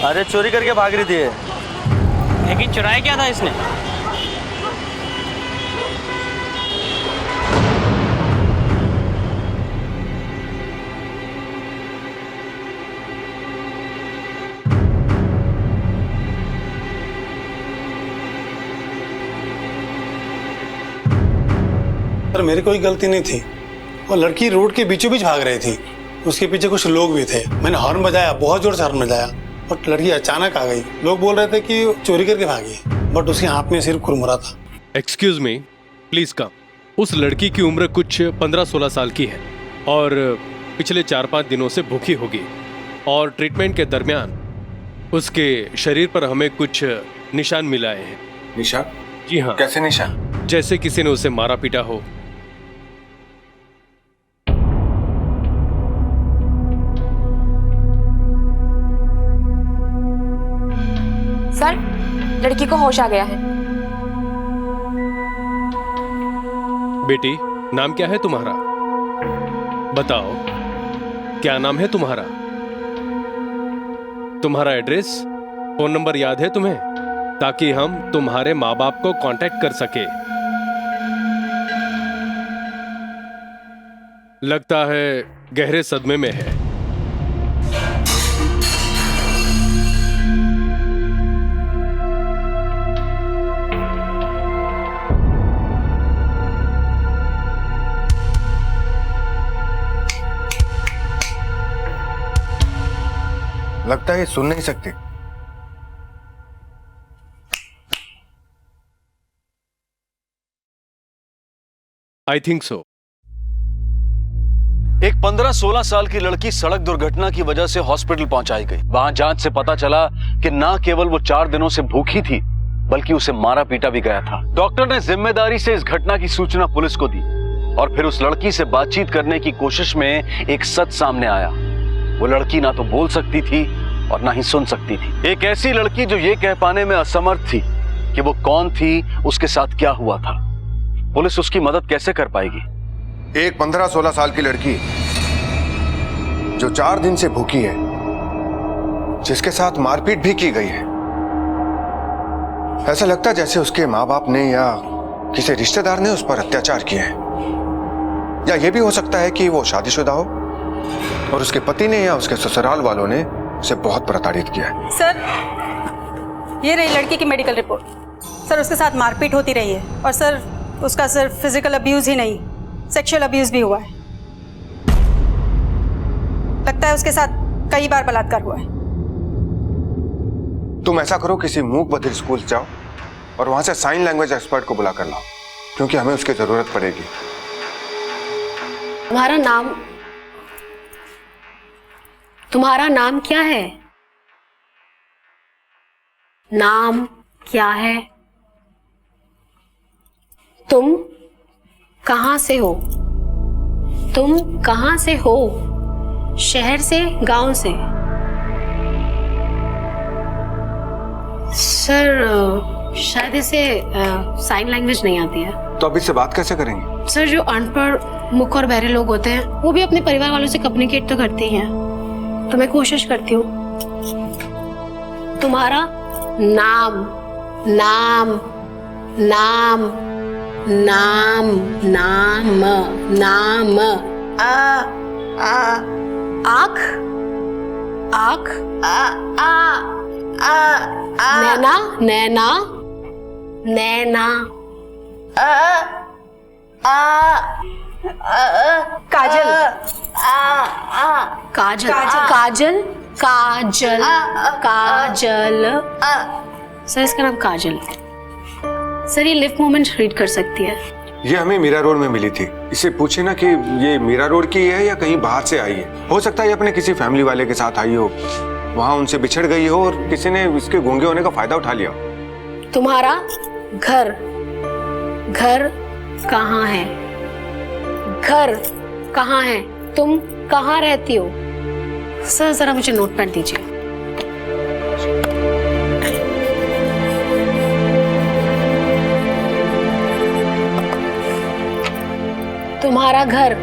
अरे चोरी करके भाग रही थी ये। लेकिन चुराया क्या था इसने? पर मेरी कोई गलती नहीं थी। वो लड़की रोड के बीचों बीच भाग रही थी, उसके पीछे कुछ लोग भी थे। मैंने हॉर्न बजाया, बहुत जोर से हॉर्न बजाया, बट लड़की अचानक आ गई। लोग बोल रहे थे कि चोरी करके भागी, बट उसके हाथ में सिर्फ कुरमुरा था। Excuse me, please come. उस लड़की की उम्र कुछ 15-16 साल की है और पिछले 4-5 दिनों से भूखी होगी और ट्रीटमेंट के दरमियान उसके शरीर पर हमें कुछ निशान मिलाए हैं। निशान? जी हाँ। कैसे निशान? जैसे किसी ने उसे मारा पीटा हो। सर, लड़की को होश आ गया है। बेटी, नाम क्या है तुम्हारा? बताओ, क्या नाम है तुम्हारा? तुम्हारा एड्रेस, फोन नंबर याद है तुम्हें, ताकि हम तुम्हारे माँ बाप को कांटेक्ट कर सके। लगता है गहरे सदमे में है। लगता है ये सुन नहीं सकती। I think so. एक 15-16 साल की लड़की सड़क दुर्घटना की वजह से हॉस्पिटल पहुंचाई गई। वहां जांच से पता चला कि ना केवल वो 4 दिनों से भूखी थी, बल्कि उसे मारा पीटा भी गया था। डॉक्टर ने जिम्मेदारी से इस घटना की सूचना पुलिस को दी और फिर उस लड़की से बातचीत करने की कोशिश में एक सच सामने आया। वो लड़की ना तो बोल सकती थी और ना ही सुन सकती थी। एक ऐसी लड़की जो ये कह पाने में असमर्थ थी कि वो कौन थी, उसके साथ क्या हुआ था। पुलिस उसकी मदद कैसे कर पाएगी? एक 15-16 साल की लड़की जो 4 दिन से भूखी है, जिसके साथ मारपीट भी की गई है। ऐसा लगता जैसे उसके माँ बाप ने या किसी रिश्तेदार ने उस पर अत्याचार किए हैं। या यह भी हो सकता है कि वो शादीशुदा हो और उसके पति ने या उसके ससुराल वालों ने उसे बहुत प्रताड़ित किया है। सर, ये रही लड़की की मेडिकल रिपोर्ट। सर, उसके साथ मारपीट होती रही है और सर उसका सिर्फ फिजिकल अब्यूज ही नहीं, सेक्सुअल अब्यूज भी हुआ है। लगता है उसके साथ कई बार बलात्कार हुआ है। तुम ऐसा करो, किसी मूक बधिर स्कूल जाओ और वहां से साइन लैंग्वेज एक्सपर्ट को बुला कर लाओ, क्योंकि हमें उसकी जरूरत पड़ेगी। तुम्हारा नाम क्या है? नाम क्या है? तुम कहां से हो? तुम कहां से हो? शहर से, गांव से? सर, शायद इसे साइन लैंग्वेज नहीं आती है। तो अब इससे बात कैसे करेंगे? सर, जो अनपढ़, मूक और बहरे लोग होते हैं वो भी अपने परिवार वालों से कम्युनिकेट तो करते ही हैं, तो मैं कोशिश करती हूँ। तुम्हारा नाम, नाम, नाम, नाम, नाम, नाम। आँख, आँख, नैना, नैना, नैना। काजल, काजल, काजल, काजल, काजल। सर, इसका नाम काजल है। सर, ये लिफ्ट मूवमेंट रीड कर सकती है। ये हमें मीरा रोड में मिली थी। इससे पूछे ना कि ये मीरा रोड की है या कहीं बाहर से आई है। हो सकता है ये अपने किसी फैमिली वाले के साथ आई हो, वहां उनसे बिछड़ गई हो और किसी ने इसके गूंगे होने का फायदा उठा लिया। तुम्हारा घर, घर कहाँ है? घर कहाँ है? तुम कहाँ रहती हो? सर, जरा मुझे नोटपैड दीजिए। तुम्हारा घर,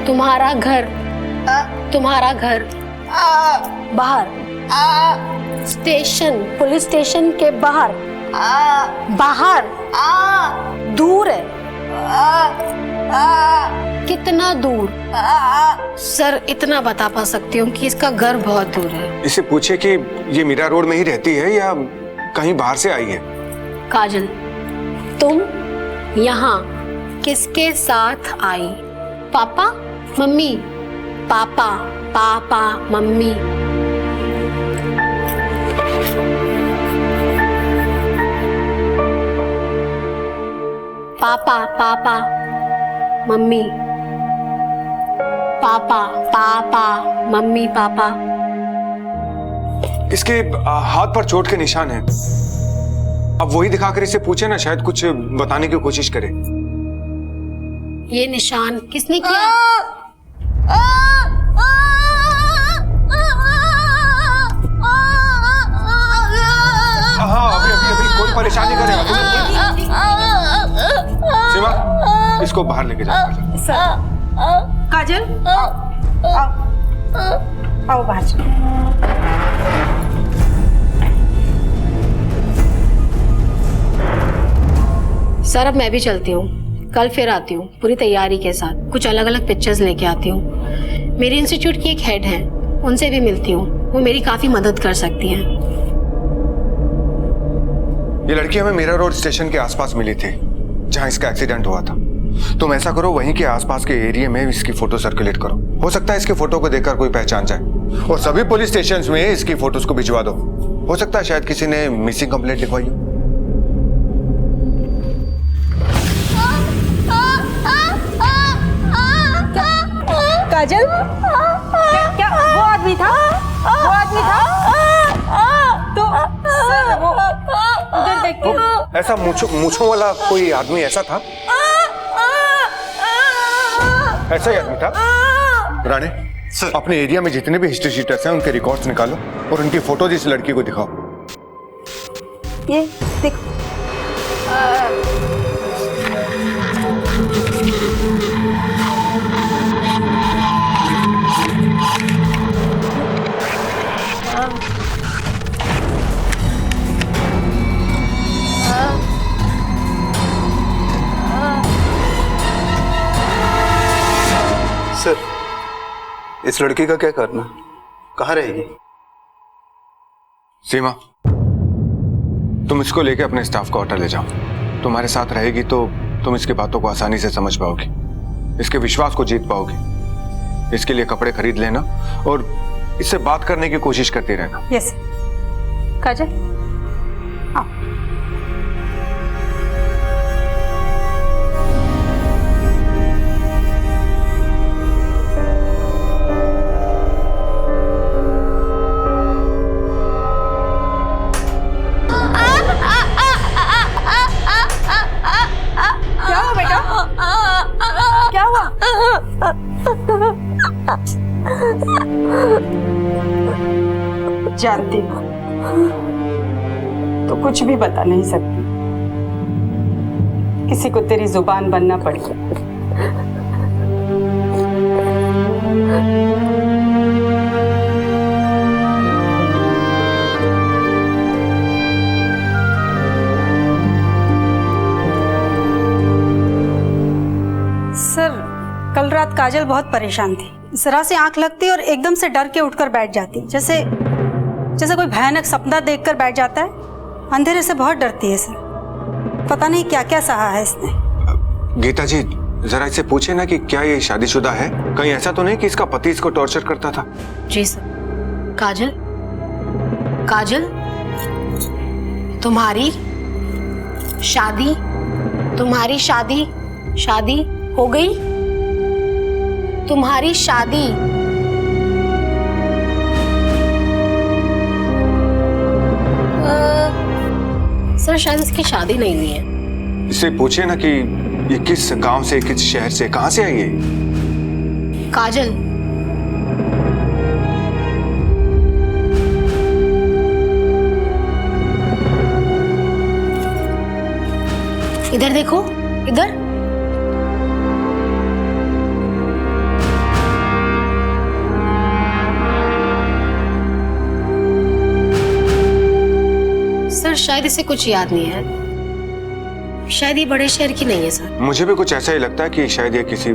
तुम्हारा घर, तुम्हारा घर, बाहर। स्टेशन, पुलिस स्टेशन के बाहर। बाहर। दूर है। कितना दूर? सर इतना बता पा सकती हूँ कि इसका घर बहुत दूर है। इसे पूछे कि ये मीरा रोड में ही रहती है या कहीं बाहर से आई है। काजल, तुम यहाँ किसके साथ आई? पापा, मम्मी? पापा, पापा, मम्मी। पापा, पापा, मम्मी। पापा, पापा, मम्मी, पापा। इसके हाथ पर चोट के निशान हैं। अब वही दिखाकर इसे पूछे ना, शायद कुछ बताने की कोशिश करे। ये निशान किसने किया? हाँ, अभी कोई परेशानी करेगा तुम्हें। सीमा, इसको बाहर लेके जाओ। काजल, आओ बाहर चलो। सर अब मैं भी चलती हूँ, कल फिर आती हूँ पूरी तैयारी के साथ। कुछ अलग अलग पिक्चर्स लेके आती हूँ। मेरे इंस्टीट्यूट की एक हेड है, उनसे भी मिलती हूँ, वो मेरी काफी मदद कर सकती हैं। ये लड़की हमें मीरा रोड स्टेशन के आसपास मिली थी, जहां इसका एक्सीडेंट हुआ था। तुम ऐसा करो, वहीं के आसपास के एरिया में इसकी फोटो सर्कुलेट करो। हो सकता है इसके फोटो को देखकर कोई पहचान जाए। और सभी पुलिस स्टेशंस में इसकी फोटोज को भिजवा दो। हो सकता है शायद किसी ने मिसिंग कंप्लेंट लिखवाई हो। काजल, क्या वो आदमी था? वो आदमी था? तो सर वो उधर देखते। ऐसा मूंछों वाला कोई आदमी ऐसा था? ऐसा ही आदमी था? राणे सर, अपने एरिया में जितने भी हिस्ट्री शीटर्स हैं उनके रिकॉर्ड्स निकालो और उनकी फोटोज इस लड़की को दिखाओ। ये देखो। सर, इस लड़की का क्या करना? कहाँ रहेगी? सीमा, तुम इसको लेके अपने स्टाफ क्वार्टर ले जाओ। तुम्हारे साथ रहेगी तो तुम इसकी बातों को आसानी से समझ पाओगी, इसके विश्वास को जीत पाओगी। इसके लिए कपड़े खरीद लेना और इससे बात करने की कोशिश करती रहना। यस काजल, आओ। क्या हुआ बेटा? क्या हुआ? जानती हूँ तो कुछ भी बता नहीं सकती। किसी को तेरी जुबान बनना पड़ेगा। सर, कल रात काजल बहुत परेशान थी। जरा से आंख लगती और एकदम से डर के उठकर बैठ जाती, जैसे कोई भयानक सपना देखकर बैठ जाता है। अंधेरे से बहुत डरती है सर। पता नहीं क्या क्या सहा है इसने। गीता जी, जरा इससे पूछे ना कि क्या ये शादीशुदा है? कहीं ऐसा तो नहीं कि इसका पति इसको टॉर्चर करता था? जी सर। काजल, काजल, तुम्हारी शादी हो गई? तुम्हारी शादी? सर शायद इसकी शादी नहीं हुई है। इससे पूछे ना कि ये किस गांव से, किस शहर से, कहां से आई है? काजल, इधर देखो, इधर। सर शायद इसे कुछ याद नहीं है, शायद ये बड़े शहर की नहीं है सर। मुझे भी कुछ ऐसा ही लगता है कि शायद ये किसी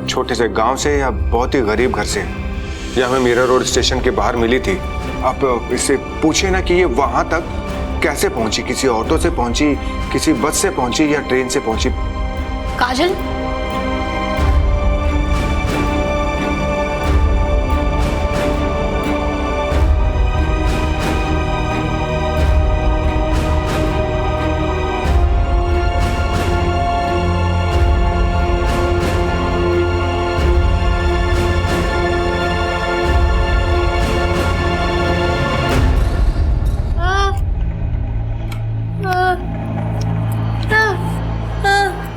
छोटे से गांव से या बहुत ही गरीब घर से, या हमें मीरा रोड स्टेशन के बाहर मिली थी। आप इससे पूछिए ना कि ये वहां तक कैसे पहुंची, किसी ऑटो से पहुंची, किसी बस से पहुंची या ट्रेन से पहुंची। काजल,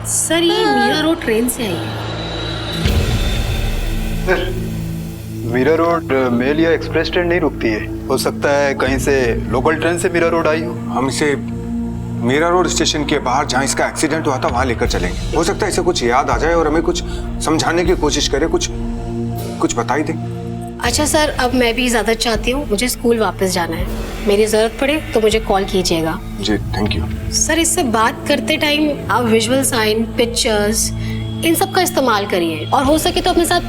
सर ये मीरा रोड ट्रेन से आई है। सर मीरा रोड मेल या एक्सप्रेस ट्रेन नहीं रुकती है, हो सकता है कहीं से लोकल ट्रेन से मीरा रोड आई हो। हम इसे मीरा रोड स्टेशन के बाहर जहां इसका एक्सीडेंट हुआ था वहां लेकर चलेंगे। हो सकता है इसे कुछ याद आ जाए और हमें कुछ समझाने की कोशिश करे, कुछ बता ही दे। अच्छा सर, अब मैं भी इजाजत चाहती हूँ, मुझे स्कूल वापस जाना है। मेरी जरूरत पड़े तो मुझे कॉल कीजिएगा। जी थैंक यू। सर इससे बात करते टाइम आप विजुअल साइन, पिक्चर्स, इन सब का इस्तेमाल करिए, और हो सके तो अपने साथ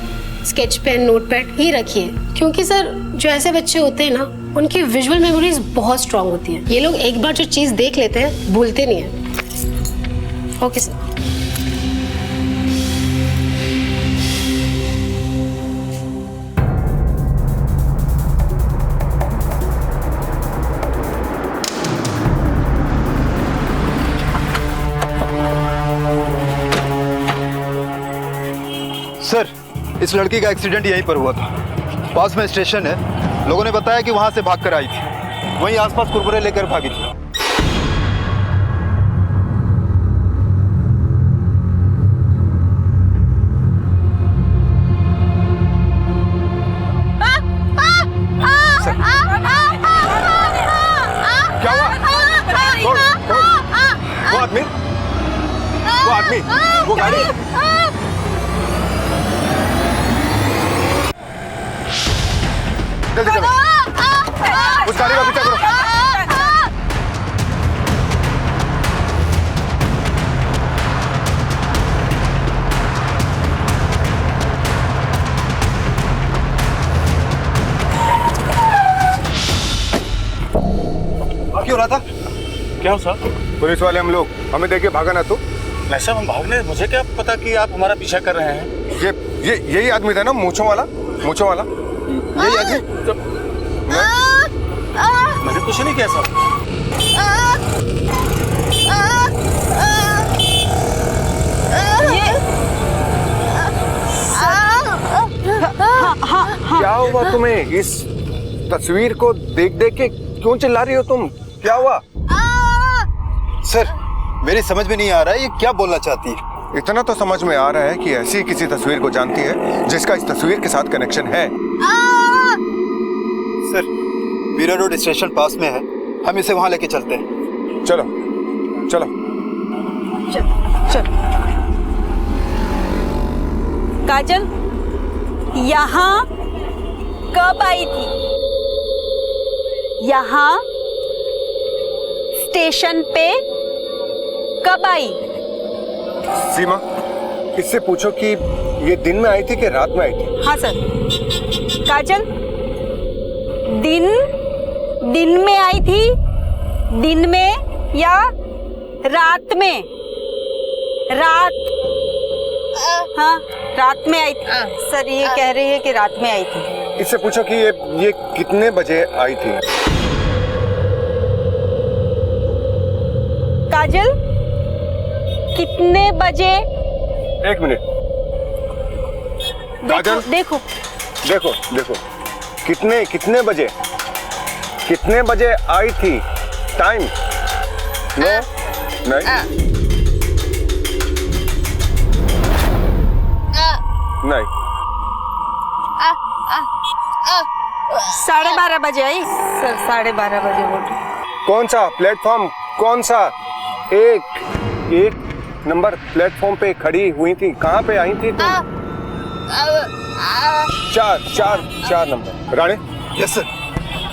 स्केच पेन, नोटपैड ही रखिए, क्योंकि सर जो ऐसे बच्चे होते हैं ना, उनकी विजुअल मेमोरीज बहुत स्ट्रांग होती है। ये लोग एक बार जो चीज देख लेते हैं भूलते नहीं है। Okay sir. सर इस लड़की का एक्सीडेंट यहीं पर हुआ था, पास में स्टेशन है। लोगों ने बताया कि वहां से भागकर आई थी, वहीं आसपास कुरकुरे लेकर भागी थी। क्या हुआ? वो आदमी, वो गाड़ी। जल्दी चलो, उस गाड़ी का पीछा करो। क्यों रहा था? क्या हो सर? पुलिस वाले हम लोग, हमें देख के भागा ना तू। नहीं सर, हम भागने, मुझे क्या पता कि आप हमारा पीछा कर रहे हैं। यही आदमी था ना, मूंछों वाला? यही आदमी? मैंने कुछ नहीं किया सर। क्या हुआ तुम्हें? इस तस्वीर को देख देख के क्यों चिल्ला रही हो तुम? क्या हुआ? सर मेरी समझ में नहीं आ रहा है ये क्या बोलना चाहती है। इतना तो समझ में आ रहा है कि ऐसी किसी तस्वीर को जानती है जिसका इस तस्वीर के साथ कनेक्शन है। सर मीरा रोड स्टेशन पास में है, हम इसे वहां लेके चलते हैं। चलो चलो। चल। काजल यहाँ कब आई थी? यहाँ स्टेशन पे कब आई? सीमा, इससे पूछो कि ये दिन में आई थी कि रात में आई थी? हाँ सर। काजल दिन में आई थी, दिन में या रात में? रात, हाँ रात में आई थी। सर ये कह रही है कि रात में आई थी। इससे पूछो कि ये कितने बजे आई थी? काजल कितने बजे? एक मिनट। काजल देखो कितने बजे आई थी? टाइम? नो नहीं 12:30 बजे आई सर। 12:30 बजे बोल रही। कौन सा प्लेटफॉर्म? कौन सा? एक नंबर प्लेटफॉर्म पे खड़ी हुई थी। कहाँ पे आई थी तुम? 4 नंबर। राणे? Yes sir.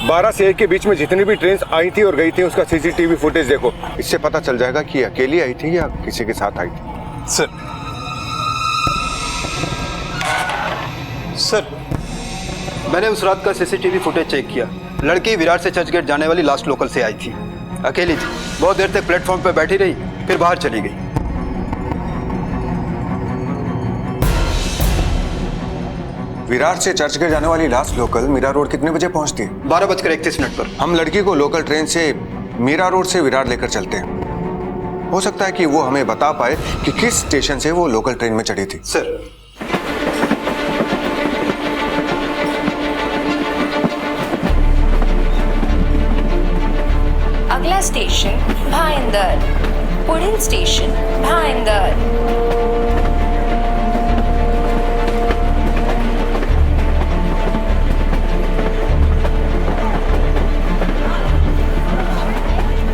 12 से 1 के बीच में जितनी भी ट्रेन आई थी और गई थी उसका सीसीटीवी फुटेज देखो। इससे पता चल जाएगा कि अकेली आई थी या किसी के साथ आई थी। सर मैंने उस रात का सीसीटीवी फुटेज चेक किया। लड़की विरार से चर्चगेट जाने वाली लास्ट लोकल से आई थी, अकेली थी, बहुत देर तक प्लेटफॉर्म पर बैठी रही, फिर बाहर चली गई। विरार से चर्चगेट जाने वाली लास्ट लोकल मीरा रोड कितने बजे पहुंचती है? 12:31 पर। हम लड़की को लोकल ट्रेन से मीरा रोड से विरार लेकर चलते हैं। हो सकता है कि वो हमें बता पाए कि किस स्टेशन से वो लोकल ट्रेन में चढ़ी थी। सर, अगला स्टेशन भाईंदर, पुढील station Bhayandar.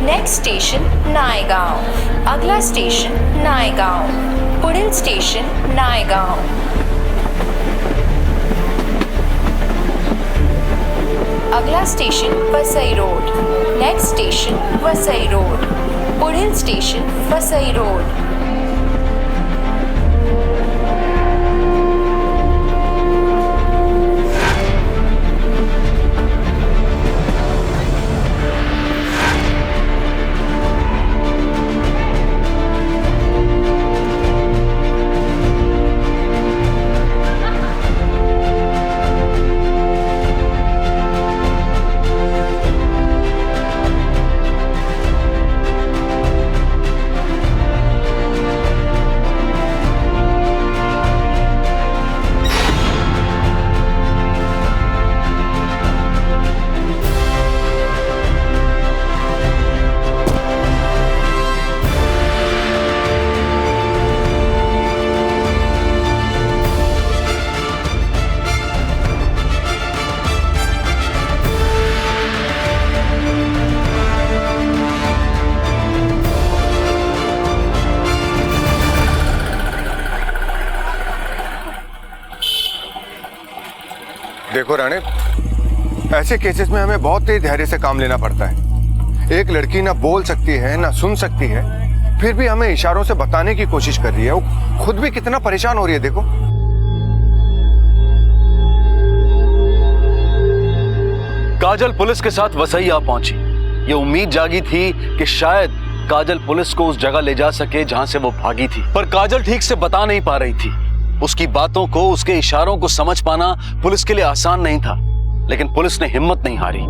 Next station Naigaon, अगला स्टेशन नायगाव, पुढील स्टेशन नायगाव। अगला station Vasai road, next station Vasai road, पुढील स्टेशन वसई रोड। देखो राणे, ऐसे केसेस में हमें बहुत तेज धैर्य से काम लेना पड़ता है। एक लड़की ना बोल सकती है ना सुन सकती है, फिर भी हमें इशारों से बताने की कोशिश कर रही है। वो खुद भी कितना परेशान हो रही है, देखो। काजल पुलिस के साथ वसई आ पहुंची। ये उम्मीद जागी थी कि शायद काजल पुलिस को उस जगह ले जा सके जहां से वो भागी थी, पर काजल ठीक से बता नहीं पा रही थी। उसकी बातों को, उसके इशारों को समझ पाना पुलिस के लिए आसान नहीं था, लेकिन पुलिस ने हिम्मत नहीं हारी।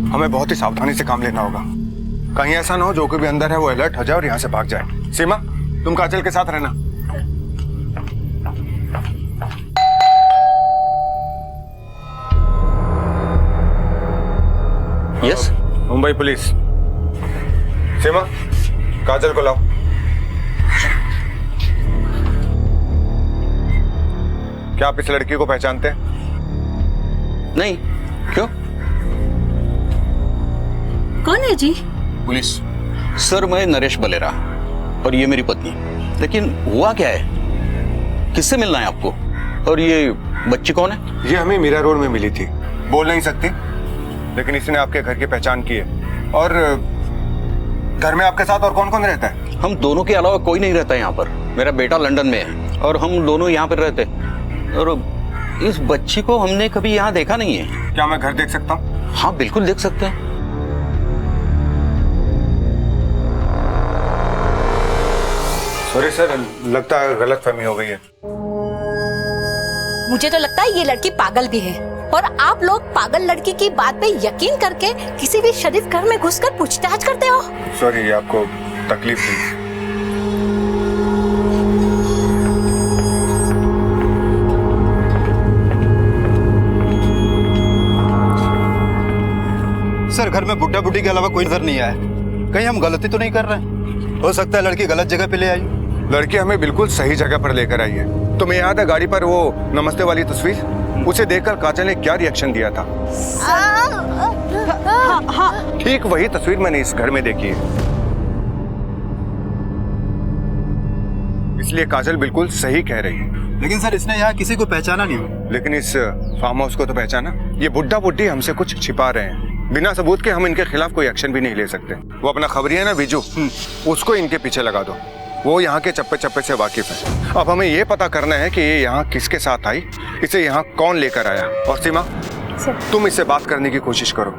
हमें बहुत ही सावधानी से काम लेना होगा। कहीं ऐसा ना हो जो कोई भी अंदर है वो अलर्ट हो जाए और यहाँ से भाग जाए। सीमा, तुम काजल के साथ रहना। Yes, Mumbai police. सीमा, काजल को लाओ। क्या आप इस लड़की को पहचानते हैं? नहीं, क्यों? कौन है जी? पुलिस सर, मैं नरेश बलेरा और ये मेरी पत्नी। लेकिन हुआ क्या है? किससे मिलना है आपको? और ये बच्ची कौन है? ये हमें मीरा रोड में मिली थी। बोल नहीं सकती, लेकिन इसने आपके घर की पहचान की है। और घर में आपके साथ और कौन कौन रहता है? हम दोनों के अलावा कोई नहीं रहता यहाँ पर। मेरा बेटा लंदन में है और हम दोनों यहाँ पर रहते। और इस बच्ची को हमने कभी यहाँ देखा नहीं है। क्या मैं घर देख सकता हूँ? हाँ बिल्कुल देख सकते हैं। सॉरी सर, लगता है गलतफहमी हो गई है। मुझे तो लगता है ये लड़की पागल भी है, और आप लोग पागल लड़की की बात पे यकीन करके किसी भी शरीफ घर में घुसकर पूछताछ करते हो। सॉरी, आपको तकलीफ हुई। सर, घर में बुड्ढा बुड्ढी के अलावा कोई नजर नहीं आया। कहीं हम गलती तो नहीं कर रहे हैं? हो सकता है लड़की गलत जगह पे ले आई। लड़की हमें बिल्कुल सही जगह पर लेकर आई है। तुम्हें याद है गाड़ी पर वो नमस्ते वाली तस्वीर? उसे देखकर काजल ने क्या रिएक्शन दिया था? ठीक वही तस्वीर मैंने इस घर में देखी है। इसलिए काजल बिल्कुल सही कह रही है। लेकिन सर, इसने यहाँ किसी को पहचाना नहीं। लेकिन इस फार्म हाउस को तो पहचाना। ये बुड्ढा बुड्ढी हमसे कुछ छिपा रहे हैं। बिना सबूत के हम इनके खिलाफ कोई एक्शन भी नहीं ले सकते। वो अपना खबरिया ना बीजू, उसको इनके पीछे लगा दो। वो यहाँ के चप्पे चप्पे से वाकिफ है। अब हमें ये पता करना है कि ये यहाँ किसके साथ आई, इसे यहाँ कौन लेकर आया। और सीमा, तुम इससे बात करने की कोशिश करो।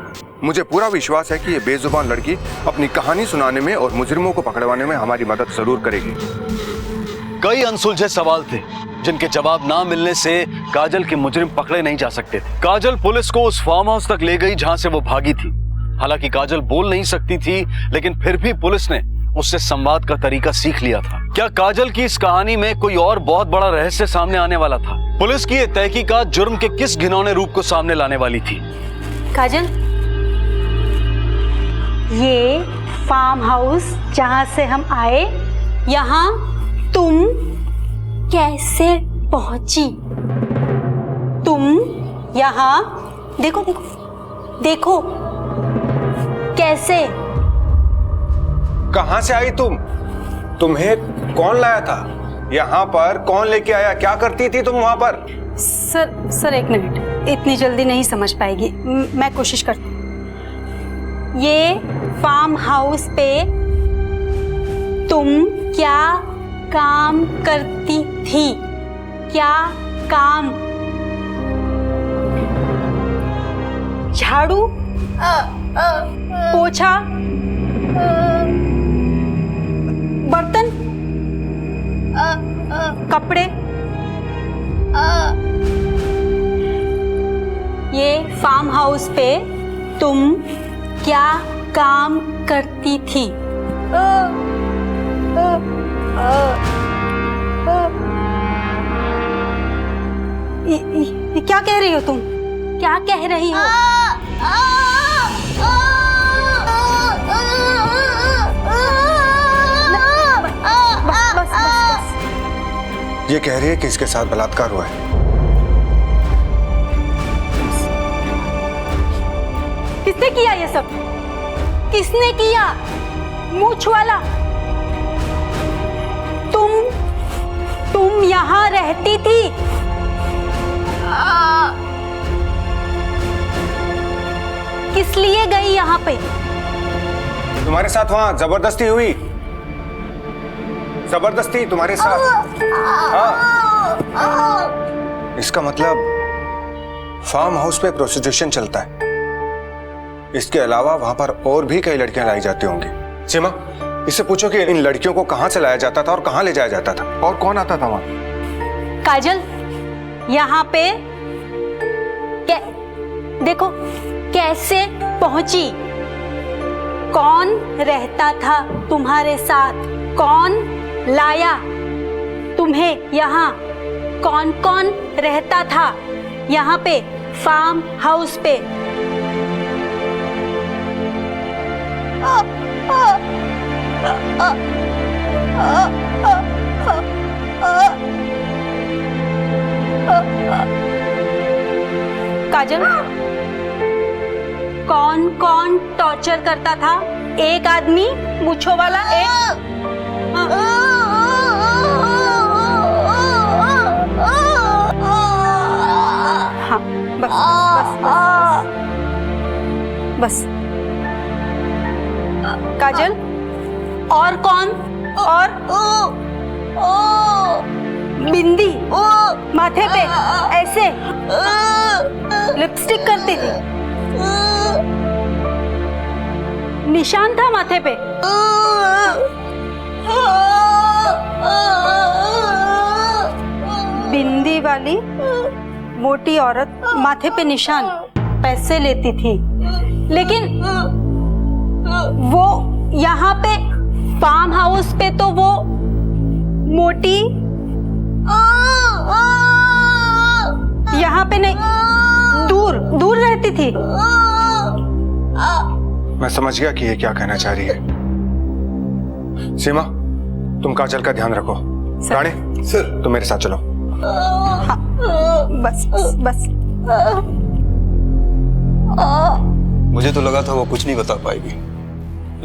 मुझे पूरा विश्वास है कि ये बेजुबान लड़की अपनी कहानी सुनाने में और मुजरिमों को पकड़वाने में हमारी मदद जरूर करेगी। कई अनसुलझे सवाल थे जिनके जवाब ना मिलने से काजल के मुजरिम पकड़े नहीं जा सकते थे। काजल पुलिस को उस फार्म हाउस तक ले गई जहां से वो भागी थी। हालांकि काजल बोल नहीं सकती थी, लेकिन फिर भी पुलिस ने उससे संवाद का तरीका सीख लिया था। क्या काजल की इस कहानी में कोई और बहुत बड़ा रहस्य सामने आने वाला था? पुलिस की ये तहकीकात जुर्म के किस घिनौने रूप को सामने लाने वाली थी? काजल, ये फार्म हाउस जहां से हम आए, यहाँ तुम कैसे पहुंची? तुम यहाँ देखो देखो देखो कैसे? कहां से आई तुम? तुम्हें कौन लाया था यहाँ पर? कौन लेके आया? क्या करती थी तुम वहां पर? सर एक मिनट, इतनी जल्दी नहीं समझ पाएगी, मैं कोशिश करती हूँ। ये फार्म हाउस पे तुम क्या काम करती थी? क्या काम? झाड़ू, पोछा, बर्तन, कपड़े? ये फार्म हाउस पे तुम क्या काम करती थी? ये क्या कह रही हो तुम? क्या कह रही हो? ये कह रही है कि इसके साथ बलात्कार हुआ है। किसने किया ये सब? किसने किया? मूछ वाला? तुम यहाँ रहती थी? किस लिए गई यहाँ पे? तुम्हारे साथ वहां जबरदस्ती हुई? जबरदस्ती तुम्हारे साथ? हाँ। इसका मतलब फार्म हाउस पे प्रोस्टिट्यूशन चलता है। इसके अलावा वहां पर और भी कई लड़कियां लाई जाती होंगी। सीमा, इससे पूछो कि इन लड़कियों को कहां से लाया जाता था और कहां ले जाया जाता था, और कौन आता था वहां? काजल, यहाँ पे देखो कैसे पहुंची? कौन रहता था तुम्हारे साथ? कौन लाया तुम्हें यहाँ? कौन कौन रहता था यहाँ पे फार्म हाउस पे? काजल, कौन कौन टॉर्चर करता था? एक आदमी मूंछों वाला? हाँ, बस। काजल, और कौन? और बिंदी माथे पे ऐसे लिपस्टिक करती थी, निशान था माथे पे। बिंदी वाली मोटी औरत, माथे पे निशान, पैसे लेती थी। लेकिन वो यहाँ पे फार्म हाउस पे तो वो मोटी, यहाँ पे नहीं, दूर दूर रहती थी। मैं समझ गया कि ये क्या कहना चाह रही है। सीमा, तुम काजल का ध्यान रखो। रानी सर, तुम मेरे साथ चलो। हाँ, बस बस। मुझे तो लगा था वो कुछ नहीं बता पाएगी,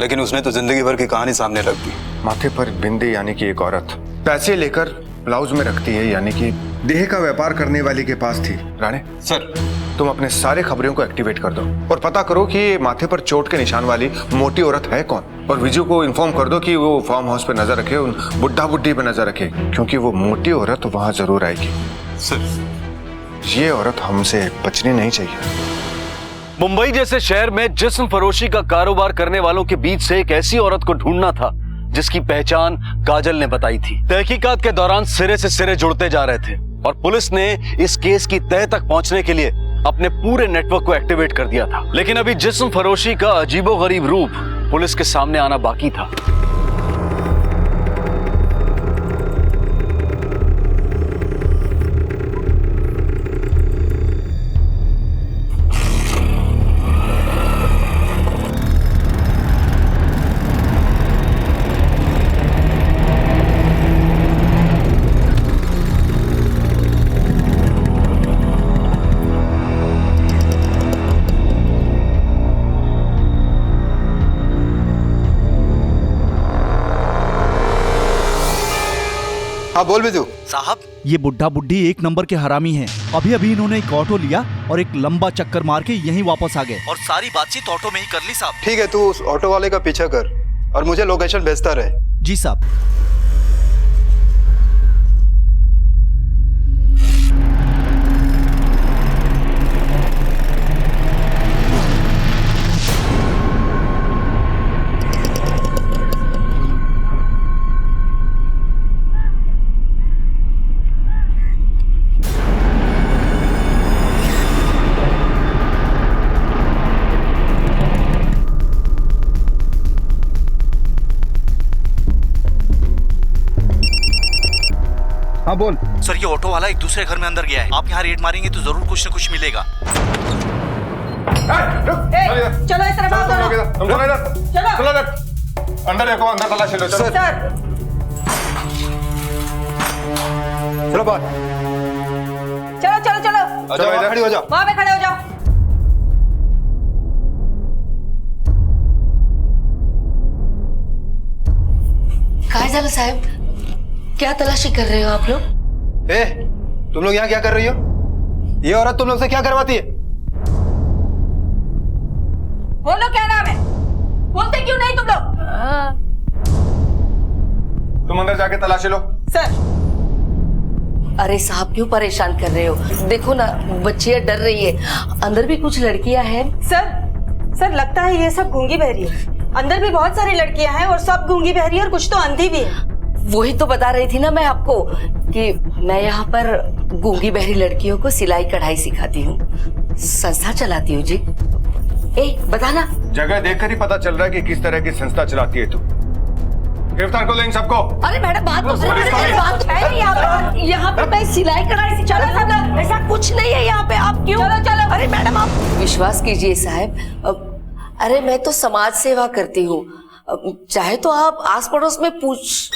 लेकिन उसने तो जिंदगी भर की कहानी सामने रख दी। माथे पर बिंदी यानी कि एक औरत पैसे लेकर ब्लाउज में रखती है, यानी कि देह का व्यापार करने वाली के पास थी। राणे सर, तुम अपने सारे खबरों को एक्टिवेट कर दो और पता करो कि ये माथे पर चोट के निशान वाली मोटी औरत है कौन, और विजू को इन्फॉर्म कर दो कि वो फार्म हाउस पे नजर रखे, उन बुड्ढा बुड्ढी पे नजर रखे, क्योंकि वो मोटी औरत वहां जरूर आएगी। सर, ये औरत हमसे बचनी नहीं चाहिए। मुंबई जैसे शहर में जिस्म फरोशी का कारोबार करने वालों के बीच से एक ऐसी औरत को ढूंढना था जिसकी पहचान काजल ने बताई थी। तहकीकात के दौरान सिरे से सिरे जुड़ते जा रहे थे और पुलिस ने इस केस की तह तक पहुंचने के लिए अपने पूरे नेटवर्क को एक्टिवेट कर दिया था। लेकिन अभी जिस्म फरोशी का अजीबोगरीब रूप पुलिस के सामने आना बाकी था। हाँ बोल बिजू। साहब, ये बुड्ढा बुड्ढी एक नंबर के हरामी हैं। अभी अभी इन्होंने एक ऑटो लिया और एक लंबा चक्कर मार के यहीं वापस आ गए और सारी बातचीत ऑटो में ही कर ली साहब। ठीक है, तू उस ऑटो वाले का पीछा कर और मुझे लोकेशन भेजता रहे। जी साहब। हाँ बोल। सर, ये ऑटो वाला एक दूसरे घर में अंदर गया है। आप यहाँ रेड मारेंगे तो जरूर कुछ न कुछ मिलेगा। चलो इस तरफ आओ दोनों। चलो अंदर देखो, अंदर तलाशी लो। चलो चलो बाहर। चलो चलो चलो, आ जाओ, वहाँ खड़ी हो जाओ। वहां पे खड़े हो जाओ। काजल साहब, क्या तलाशी कर रहे हो आप लोग? तुम लोग यहाँ क्या कर रही हो? ये औरत तुम लोग से क्या करवाती है? बोलो क्या नाम है? बोलते क्यों नहीं तुम लोग? तुम अंदर जाके तलाशी लो। सर। अरे साहब, क्यों परेशान कर रहे हो? देखो ना, बच्चियां डर रही है। अंदर भी कुछ लड़कियां हैं। सर लगता है ये सब गूंगी बहरी है। अंदर भी बहुत सारी लड़कियां हैं और सब गूंगी बहरी और कुछ तो अंधी भी है। वही तो बता रही थी ना मैं आपको कि मैं यहाँ पर गूंगी बहरी लड़कियों को सिलाई कढ़ाई सिखाती हूँ, संस्था चलाती हूँ जी। बताना। जगह देखकर ही पता चल रहा है कि किस तरह की संस्था चलाती है तू। गिरफ्तार कर लो इन सबको। अरे मैडम, बात यहाँ पे मैं सिलाई कढ़ाई सिखाती, ऐसा कुछ नहीं है यहाँ पे। आप क्यों? चलो। अरे मैडम, आप विश्वास कीजिए साहब, अरे मैं तो समाज सेवा करती हूँ। चाहे तो आप आस पड़ोस में पूछ।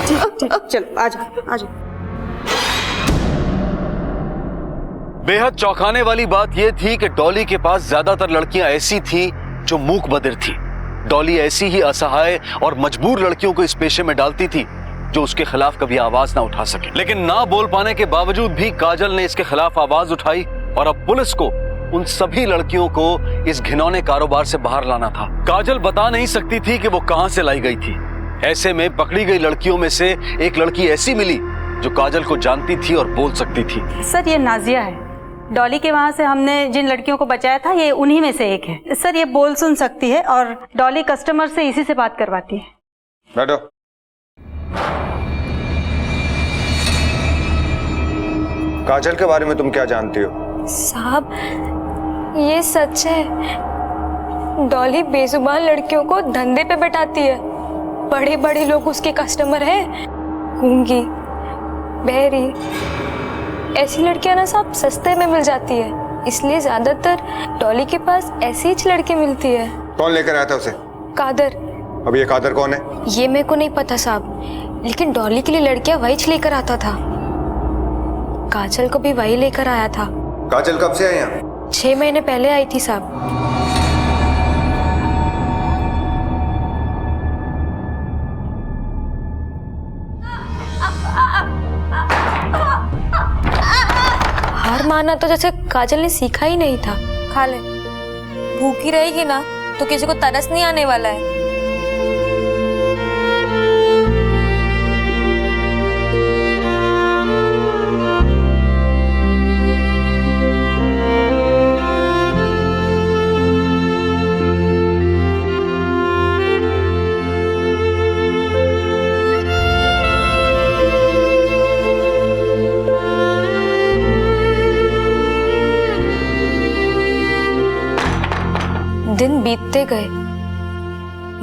ठीक, चलो आ जाओ। बेहद चौंकाने वाली बात यह थी कि डॉली के पास ज्यादातर लड़कियां ऐसी थी जो मूक बधिर थी, डॉली ऐसी ही असहाय और मजबूर लड़कियों को इस पेशे में डालती थी जो उसके खिलाफ कभी आवाज ना उठा सके। लेकिन ना बोल पाने के बावजूद भी काजल ने इसके खिलाफ आवाज उठाई और अब पुलिस को उन सभी लड़कियों को इस घिनौने कारोबार से बाहर लाना था। काजल बता नहीं सकती थी कि वो कहां से लाई गई थी। ऐसे में पकड़ी गई लड़कियों में से एक लड़की ऐसी मिली जो काजल को जानती थी और बोल सकती थी। सर ये नाजिया है। डॉली के वहाँ से हमने जिन लड़कियों को बचाया था ये उन्हीं में से एक है। सर ये बोल सुन सकती है और डॉली कस्टमर से इसी से बात करवाती है। बैठो। काजल के बारे में तुम क्या जानती हो? साहब ये सच है, डॉली बेजुबान लड़कियों को धंधे पे बैठाती है। बड़े बड़े लोग उसके कस्टमर हैं, गूंगी, बहरी, ऐसी लड़कियां ना साहब सस्ते में मिल जाती है, इसलिए ज्यादातर डॉली के पास ऐसी ही लड़की मिलती है। कौन लेकर आया था उसे? कादर। अब ये कादर कौन है? ये मेरे को नहीं पता साहब, लेकिन डॉली के लिए लड़कियां वही लेकर आता था। काजल को भी वही लेकर आया था। काजल कब से आई यहाँ? 6 महीने पहले आई थी साहब। हार माना तो जैसे काजल ने सीखा ही नहीं था। खा ले, भूखी रहेगी ना तो किसी को तरस नहीं आने वाला है। दिन बीतते गए,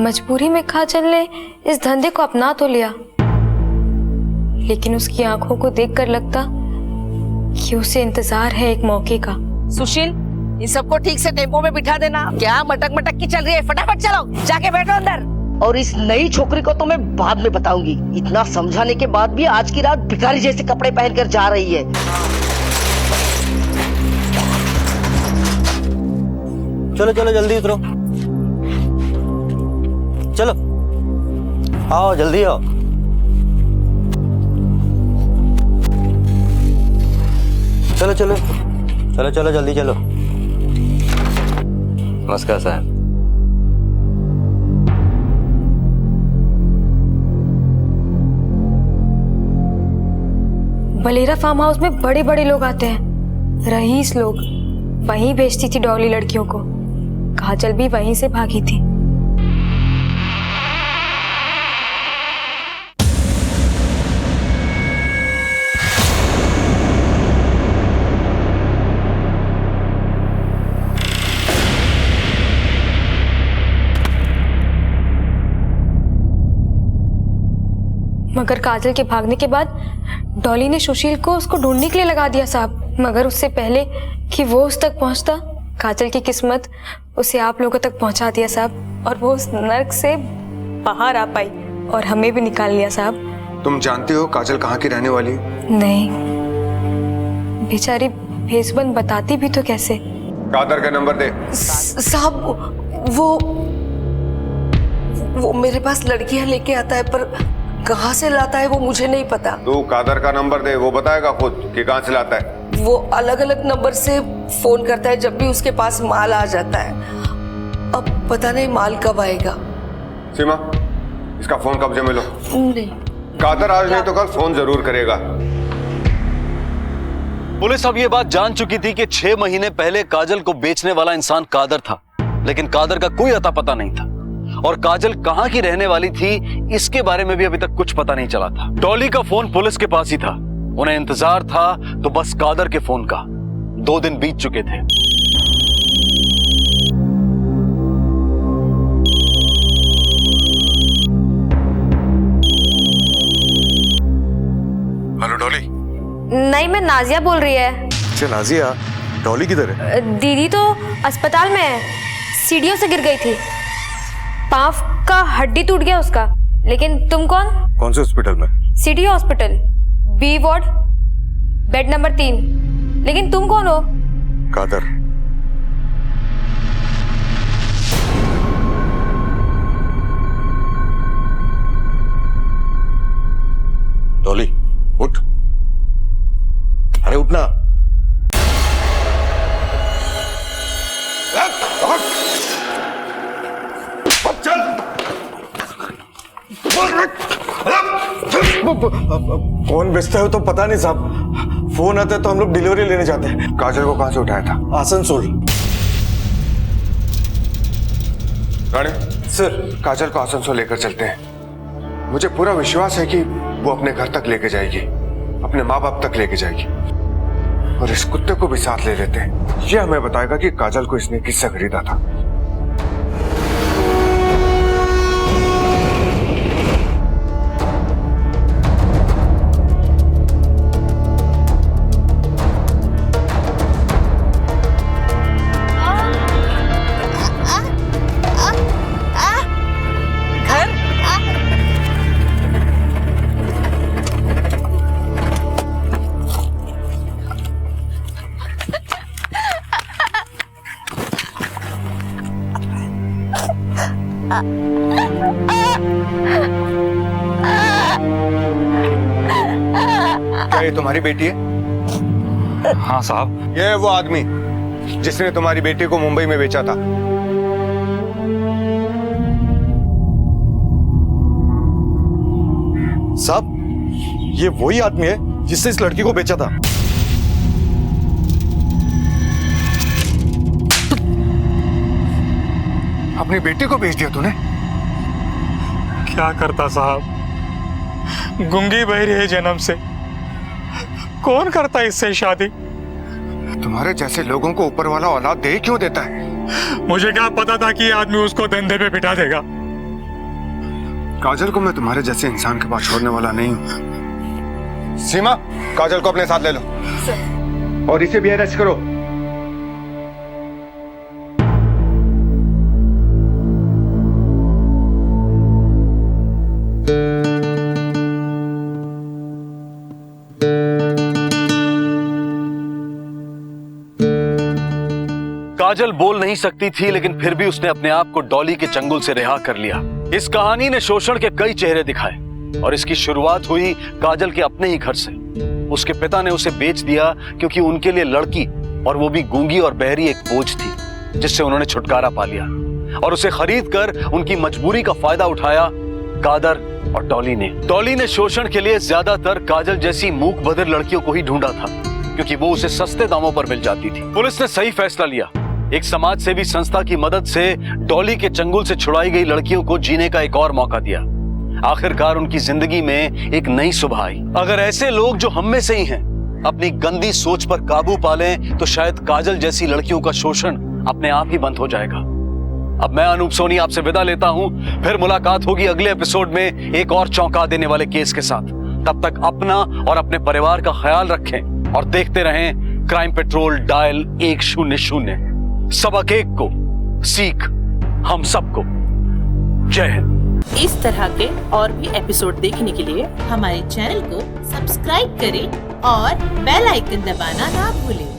मजबूरी में काजल ने इस धंधे को अपना तो लिया, लेकिन उसकी आंखों को देखकर लगता कि उसे इंतजार है एक मौके का। सुशील, इन सबको ठीक से टेम्पो में बिठा देना। क्या मटक मटक की चल रही है? फटाफट चलो, जाके बैठो अंदर। और इस नई छोकरी को तो मैं बाद में बताऊंगी। इतना समझाने के बाद भी आज की रात भिखारी जैसे कपड़े पहनकर जा रही है। चलो चलो जल्दी उतरो, चलो आओ जल्दी आओ। चलो चलो चलो चलो जल्दी चलो। नमस्कार साहब। बलेरा फार्म हाउस में बड़े बड़े लोग आते हैं, रईस लोग। वहीं बेचती थी डॉली लड़कियों को। काजल भी वहीं से भागी थी। मगर काजल के भागने के बाद डॉली ने सुशील को उसको ढूंढने के लिए लगा दिया साहब। मगर उससे पहले कि वो उस तक पहुंचता, काजल की किस्मत उसे आप लोगों तक पहुंचा दिया साहब, और वो उस नर्क से बाहर आ पाई और हमें भी निकाल लिया साहब। तुम जानती हो काजल कहाँ की रहने वाली? नहीं, बेचारी भेसबंद बताती भी तो कैसे। कादर का नंबर दे। साहब वो मेरे पास लड़कियां लेके आता है, पर कहाँ से लाता है वो मुझे नहीं पता। तू कादर का नंबर दे, वो बताएगा खुद कि कहाँ से लाता है। वो अलग अलग नंबर से फोन करता है जब भी उसके पास माल आ जाता है। अब पता नहीं माल कब आएगा। सीमा, इसका फोन कब्जे में लो। नहीं, कादर आज नहीं तो कल फोन जरूर करेगा। पुलिस अब ये बात जान चुकी थी कि 6 महीने पहले काजल को बेचने वाला इंसान कादर था, लेकिन कादर का कोई अता पता नहीं था। और काजल कहां की रहने वाली थी इसके बारे में भी अभी तक कुछ पता नहीं चला था। डॉली का फोन पुलिस के पास ही था, उन्हें इंतजार था तो बस कादर के फोन का। 2 दिन बीत चुके थे। हेलो डॉली। नहीं, मैं नाजिया बोल रही है। अच्छा नाजिया, डॉली किधर है? दीदी तो अस्पताल में है, सीढ़ियों से गिर गई थी, पाँव का हड्डी टूट गया उसका। लेकिन तुम कौन? कौन से हॉस्पिटल में? City hospital, B ward, bed number 3। लेकिन तुम कौन हो? कादर। कौन बेचता है तो पता नहीं साहब, फोन आता है तो हम लोग डिलीवरी लेने जाते हैं। काजल को कहां से उठाया था? आसनसोल। राणे सर, काजल को आसनसोल लेकर चलते हैं। मुझे पूरा विश्वास है कि वो अपने घर तक लेके जाएगी, अपने माँ बाप तक लेके जाएगी, और इस कुत्ते को भी साथ ले लेते हैं। ये हमें बताएगा कि काजल को इसने किससे खरीदा था। क्या ये तुम्हारी बेटी है? हाँ साहब। ये है वो आदमी जिसने तुम्हारी बेटी को मुंबई में बेचा था। साहब, ये वही आदमी है जिसने इस लड़की को बेचा था। अपनी बेटी को बेच दिया तूने? क्या करता साहब, गूंगी बहरी है जन्म से, कौन करता इससे शादी? तुम्हारे जैसे लोगों को ऊपर वाला औलाद दे क्यों देता है? मुझे क्या पता था कि ये आदमी उसको धंधे पे बिठा देगा। काजल को मैं तुम्हारे जैसे इंसान के पास छोड़ने वाला नहीं हूं। सीमा, काजल को अपने साथ ले लो और इसे भी अरेस्ट करो। काजल बोल नहीं सकती थी, लेकिन फिर भी उसने अपने आप को डॉली के चंगुल से रिहा कर लिया। इस कहानी ने शोषण के कई चेहरे दिखाए और इसकी शुरुआत हुई काजल के अपने ही घर से। उसके पिता ने उसे बेच दिया क्योंकि उनके लिए लड़की, और वो भी गूंगी और बहरी, एक बोझ थी जिससे उन्होंने छुटकारा पा लिया। और उसे खरीद कर उनकी मजबूरी का फायदा उठाया कादर और डॉली ने। डॉली ने शोषण के लिए ज्यादातर काजल जैसी मूक बधिर लड़कियों को ही ढूंढा था, क्योंकि वो उसे सस्ते दामों पर मिल जाती थी। पुलिस ने सही फैसला लिया। एक समाज सेवी संस्था की मदद से डॉली के चंगुल से छुड़ाई गई लड़कियों को जीने का एक और मौका दिया। आखिरकार उनकी जिंदगी में एक नई सुबह आई। अगर ऐसे लोग जो हम में से ही हैं अपनी गंदी सोच पर काबू पा लें तो शायद काजल जैसी लड़कियों का शोषण अपने आप ही बंद हो जाएगा। अब मैं अनूप सोनी आपसे विदा लेता हूं। फिर मुलाकात होगी अगले एपिसोड में एक और चौंका देने वाले केस के साथ। तब तक अपना और अपने परिवार का ख्याल रखें और देखते रहें क्राइम पेट्रोल डायल 100। सबक एक को सीख हम सबको। जय हिंद। इस तरह के और भी एपिसोड देखने के लिए हमारे चैनल को सब्सक्राइब करें और बेल आइकन दबाना ना भूलें।